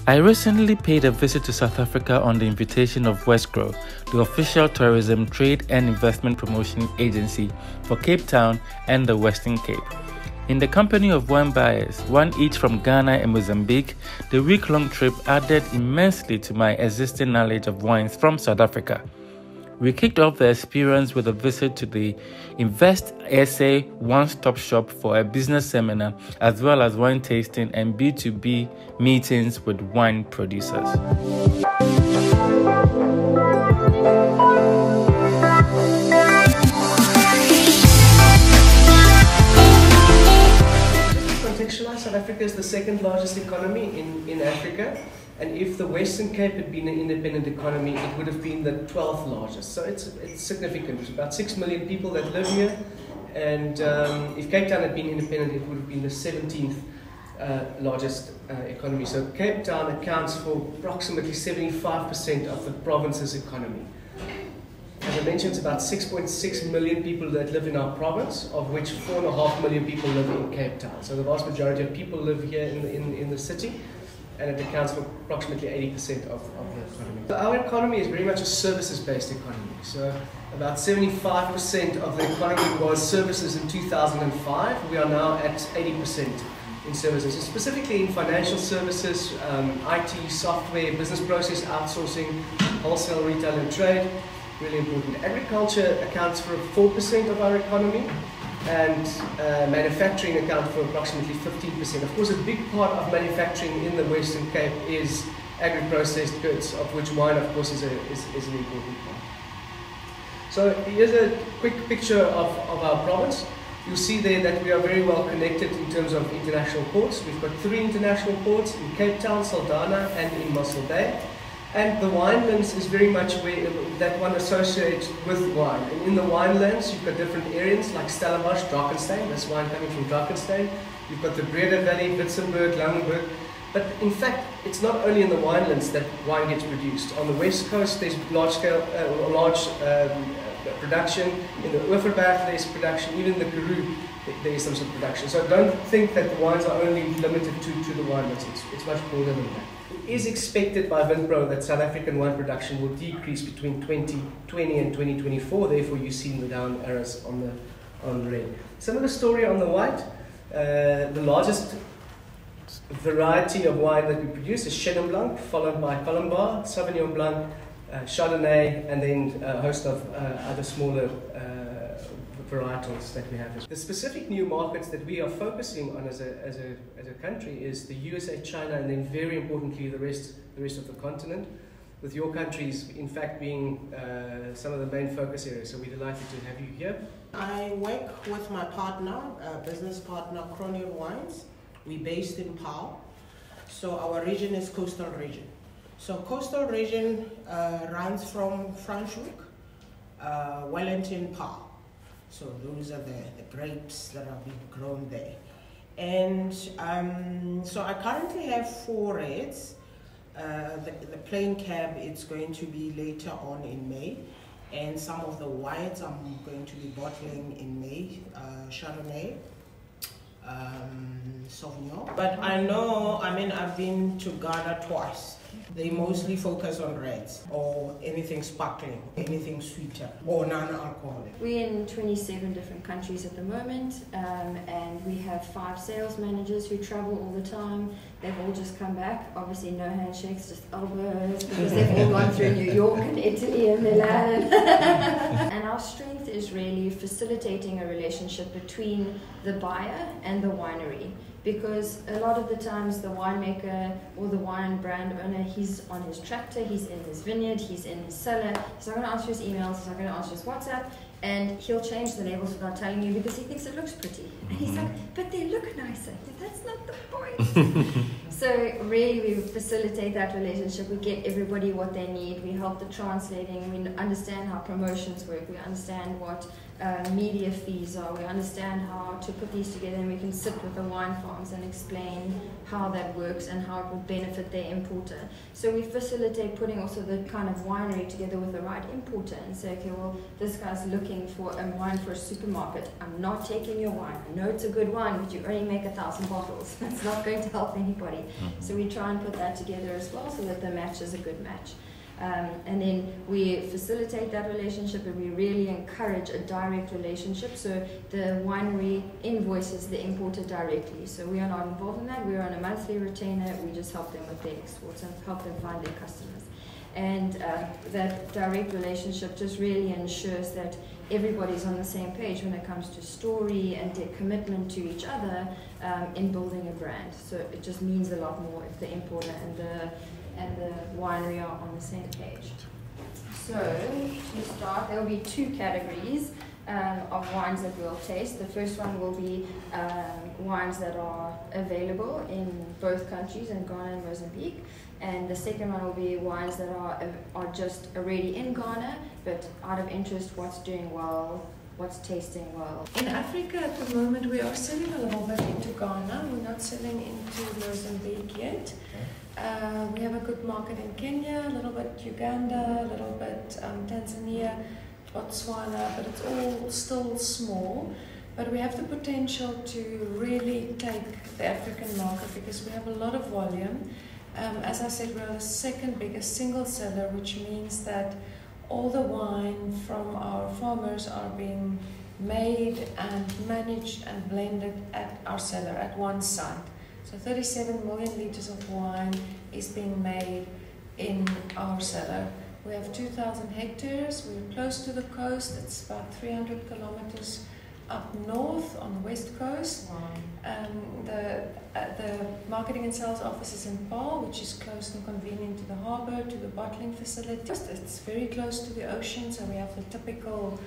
I recently paid a visit to South Africa on the invitation of WESGRO, the official tourism, trade and investment promotion agency for Cape Town and the Western Cape. In the company of wine buyers, one each from Ghana and Mozambique, the week-long trip added immensely to my existing knowledge of wines from South Africa. We kicked off the experience with a visit to the InvestSA one-stop shop for a business seminar, as well as wine tasting and B2B meetings with wine producers. Just to contextualize, South Africa is the second largest economy in Africa. And if the Western Cape had been an independent economy, it would have been the 12th largest. So it's significant. There's about 6 million people that live here. And if Cape Town had been independent, it would have been the 17th largest economy. So Cape Town accounts for approximately 75% of the province's economy. As I mentioned, it's about 6.6 million people that live in our province, of which 4.5 million people live in Cape Town. So the vast majority of people live here in the city. And it accounts for approximately 80% of the economy. So our economy is very much a services-based economy. So about 75% of the economy was services in 2005. We are now at 80% in services. So specifically in financial services, IT, software, business process outsourcing, wholesale, retail and trade, really important. Agriculture accounts for 4% of our economy. And manufacturing account for approximately 15%. Of course, a big part of manufacturing in the Western Cape is agri-processed goods, of which wine, of course, is an important part. So here's a quick picture of our province. You'll see there that we are very well connected in terms of international ports. We've got 3 international ports in Cape Town, Saldanha, and in Mossel Bay. And the winelands is very much where that one associates with wine. And in the winelands, you've got different areas like Stellenbosch, Drakenstein. That's wine coming from Drakenstein. You've got the Breda Valley, Witzenberg, Langenberg. But in fact, it's not only in the winelands that wine gets produced. On the west coast, there's large-scale, large production. In the Oeverberg, there's production. Even in the Karoo, there is some sort of production. So don't think that the wines are only limited to the winelands. It's much broader than that. It is expected by Vinpro that South African wine production will decrease between 2020 and 2024. Therefore, you see the down arrows on the red. Some of the story on the white. The largest variety of wine that we produce is Chenin Blanc, followed by Colombar, Sauvignon Blanc, Chardonnay, and then a host of other smaller varietals that we have. The specific new markets that we are focusing on as a country is the USA, China, and then very importantly the rest of the continent, with your countries in fact being some of the main focus areas. So we're delighted to have you here. I work with my partner, business partner, Koni Wines. We're based in Paarl. So our region is coastal region. So coastal region runs from Franschhoek, Wellington, Paarl. So those are the grapes that are being grown there. And so I currently have 4 reds. The plain cab, it's going to be later on in May. And some of the whites I'm going to be bottling in May, Chardonnay, Sauvignon. But I've been to Ghana twice. They mostly focus on reds or anything sparkling, anything sweeter or non-alcoholic. We're in 27 different countries at the moment, and we have 5 sales managers who travel all the time. They've all just come back. Obviously no handshakes, just elbows, because they've all gone through New York and Italy and Milan. And our strength is really facilitating a relationship between the buyer and the winery. Because a lot of the times the winemaker or the wine brand owner, he's on his tractor, he's in his vineyard, he's in his cellar, he's not going to answer his emails, he's not going to answer his WhatsApp, and he'll change the labels without telling you because he thinks it looks pretty. And he's like, but they look nicer. That's not the point. So really we facilitate that relationship. We get everybody what they need. We help the translating. We understand how promotions work. We understand what media fees are. We understand how to put these together, and we can sit with the wine farms and explain how that works and how it will benefit their importer. So we facilitate putting also the kind of winery together with the right importer and say, okay, well, this guy's looking for a wine for a supermarket. I'm not taking your wine. I know it's a good wine, but you only make 1,000 bottles. That's not going to help anybody. So we try and put that together as well so that the match is a good match. And then we facilitate that relationship, and we really encourage a direct relationship. So the winery invoices the importer directly. So we are not involved in that. We are on a monthly retainer. We just help them with their exports and help them find their customers. And that direct relationship just really ensures that everybody's on the same page when it comes to story and their commitment to each other in building a brand. So it just means a lot more if the importer and the winery are on the same page. So to start, there will be 2 categories of wines that we'll taste. The first one will be wines that are available in both countries, in Ghana and Mozambique. And the second one will be wines that are just already in Ghana, but out of interest, what's doing well, what's tasting well. In Africa at the moment, we are selling a little bit into Ghana. We're not selling into Mozambique yet. We have a good market in Kenya, a little bit Uganda, a little bit Tanzania, Botswana, but it's all still small. But we have the potential to really take the African market because we have a lot of volume. As I said, we're the second biggest single seller, which means that all the wine from our farmers are being made and managed and blended at our cellar at one site. So 37 million liters of wine is being made in our cellar. We have 2,000 hectares. We're close to the coast. It's about 300 kilometers up north on the west coast. Wow. The marketing and sales office is in Paarl, which is close and convenient to the harbour, to the bottling facility. It's very close to the ocean, so we have the typical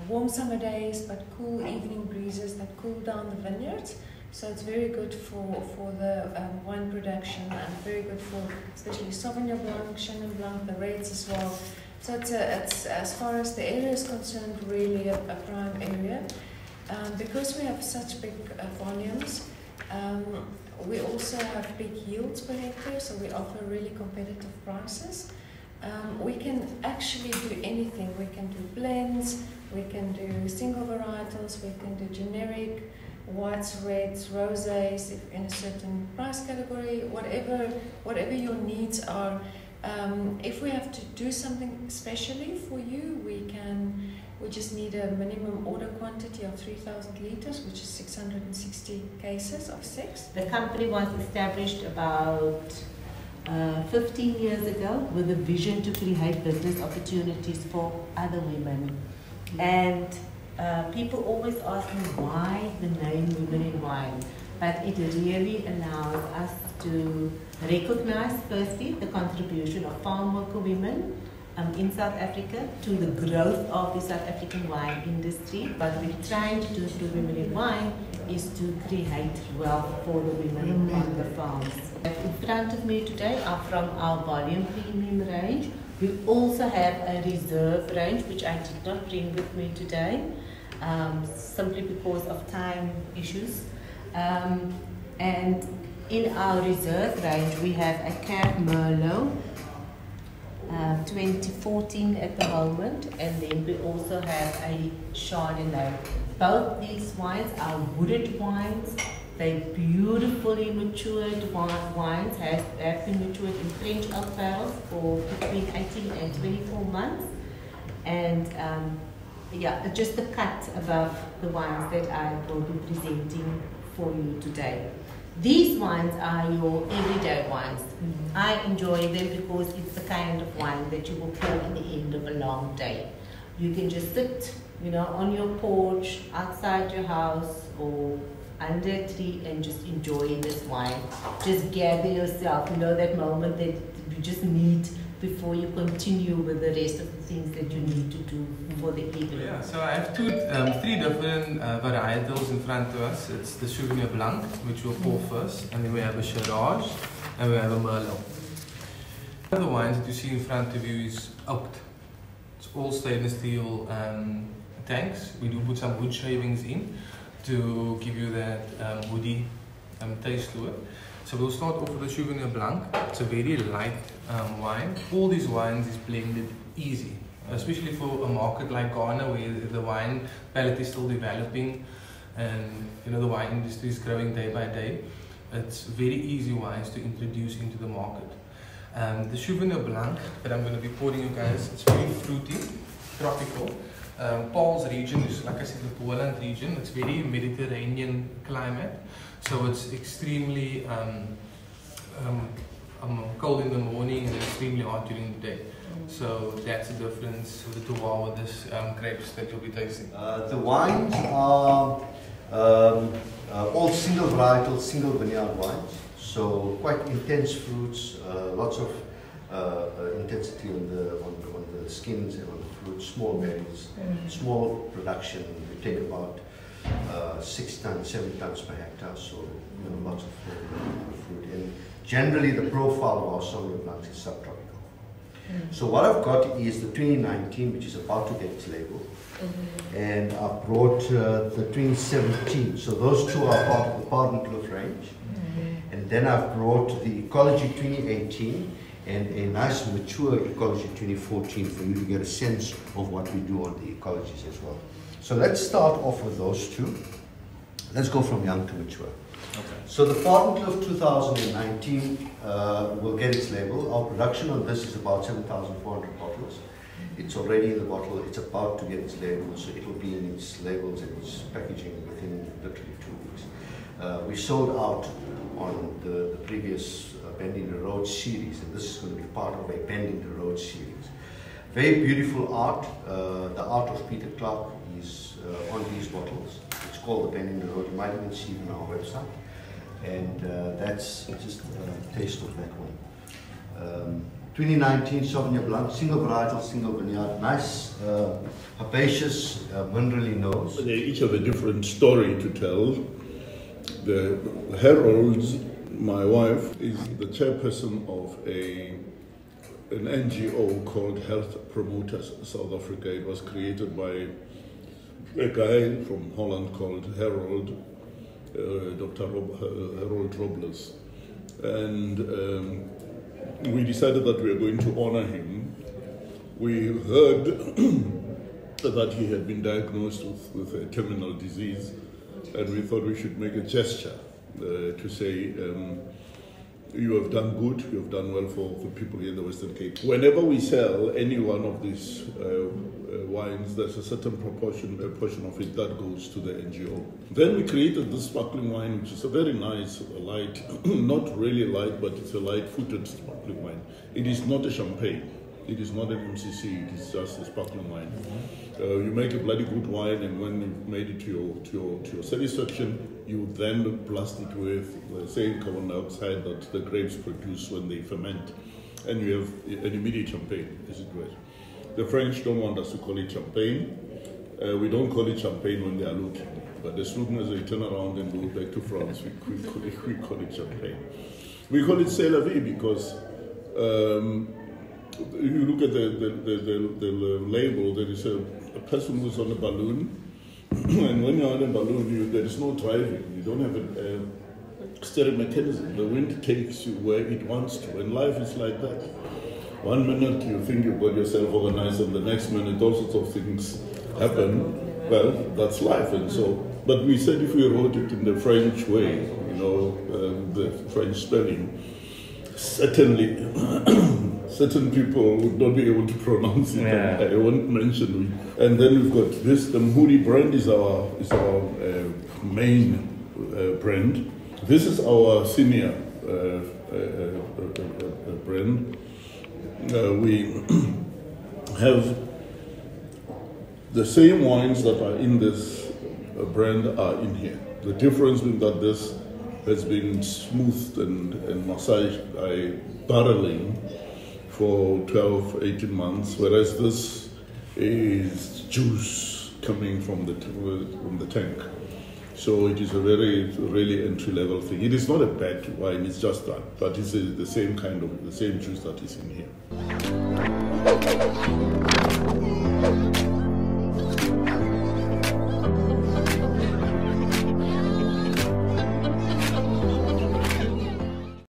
warm summer days, but cool evening breezes that cool down the vineyards. So it's very good for the wine production, and very good for especially Sauvignon Blanc, Chenin Blanc, the reds as well. So it's as far as the area is concerned, really a prime area. Because we have such big volumes, we also have big yields per hectare, so we offer really competitive prices. We can actually do anything. We can do blends, we can do single varietals, we can do generic, whites, reds, rosés, if in a certain price category, whatever your needs are. If we have to do something specially for you, we just need a minimum order quantity of 3,000 liters, which is 660 cases of 6. The company was established about 15 years ago with a vision to create business opportunities for other women. And people always ask me why the name Women in Wine, but it really allows us to recognize firstly the contribution of farm worker women in South Africa to the growth of the South African wine industry. What we're trying to do through Women in Wine is to create wealth for the women on the farms. In front of me today are from our volume premium range. We also have a reserve range, which I did not bring with me today, simply because of time issues. And in our reserve range, we have a Cab Merlot, 2014 at the moment, and then we also have a Chardonnay. Both these wines are wooded wines. They're beautifully matured wines, have been matured in French oak barrels for between 18 and 24 months. And yeah, just the cut above the wines that I will be presenting for you today. These wines are your everyday wines. I enjoy them because it's the kind of wine that you will pour at the end of a long day. You can just sit, on your porch, outside your house, or under a tree and just enjoy this wine. Just gather yourself, that moment that you just need before you continue with the rest of the things that you need to do for the evening. Yeah, so I have three different varietals in front of us. It's the Sauvignon Blanc, which we'll pour first, and then we have a Shiraz, and we have a Merlot. One of the wines that you see in front of you is oaked. It's all stainless steel tanks. We do put some wood shavings in to give you that woody taste to it. So we'll start off with the Chenin Blanc. It's a very light wine. All these wines is blended easy, especially for a market like Ghana where the wine palate is still developing and the wine industry is growing day by day. It's very easy wines to introduce into the market. The Chenin Blanc that I'm going to be pouring you guys, it's very fruity, tropical. Paul's region is, like I said, the Poland region. It's very Mediterranean climate, so it's extremely cold in the morning and extremely hot during the day. So that's the difference with the terroir with this grapes that you'll be tasting. The wines are all single varietal, single vineyard wines. So quite intense fruits, lots of intensity on the skins and on the fruit, small berries, small production. We take about 6 tons, 7 tons per hectare, so lots of fruit. And generally the profile of our Sauvignon Blanc is subtropical. So what I've got is the 2019, which is about to get its label, and I've brought the 2017. So those two are part of the Pardon Kloof range. And then I've brought the Ecology 2018 and a nice mature Ecology 2014 for you to get a sense of what we do on the ecologies as well. So let's start off with those two. Let's go from young to mature. Okay. So the Pardon Kloof 2019 will get its label. Our production on this is about 7,400 bottles. It's already in the bottle. It's about to get its label, so it will be in its labels and its packaging within literally 2 weeks. We sold out on the previous Bending the Road series, and this is going to be part of a Bending the Road series. Very beautiful art. The art of Peter Clark is on these bottles. It's called the Bending the Road. You might even see it on our website. And that's just a taste of that one. 2019 Sauvignon Blanc, single varietal, single vineyard, nice, herbaceous, minerally nose. They each have a different story to tell. The Herald's, my wife, is the chairperson of an NGO called Health Promoters South Africa. It was created by a guy from Holland called Harold, Dr. Harold Robles. And we decided that we were going to honor him. We heard that he had been diagnosed with a terminal disease, and we thought we should make a gesture to say, you have done good, you have done well for people here in the Western Cape. Whenever we sell any one of these wines, there's a certain portion of it that goes to the NGO. Then we created this sparkling wine, which is a very nice, light, not really light, but it's a light-footed sparkling wine. It is not a champagne. It is not an MCC, it is just a sparkling wine. You make a bloody good wine, and when you've made it to your satisfaction, you then blast it with the same carbon dioxide that the grapes produce when they ferment. And you have an immediate champagne, as it were. The French don't want us to call it champagne. We don't call it champagne when they are looking. But as soon as they turn around and go back to France, we call it champagne. We call it C'est la vie because you look at the label, there is a person who's on a balloon, and when you're on a balloon, there is no driving. You don't have a steering mechanism. The wind takes you where it wants to, and life is like that. 1 minute you think you've got yourself organized, and the next minute all sorts of things happen. Well, that's life, and so. But we said if we wrote it in the French way, the French spelling, certainly. Certain people would not be able to pronounce it. Yeah. I won't mention it. And then we've got this. The Mahudi brand is our main brand. This is our senior brand. We have the same wines that are in this brand are in here. The difference is that this has been smoothed and massaged by barreling for 12, 18 months, whereas this is juice coming from the tank. So it is a really entry-level thing. It is not a bad wine, it's just that, but it's the same juice that is in here.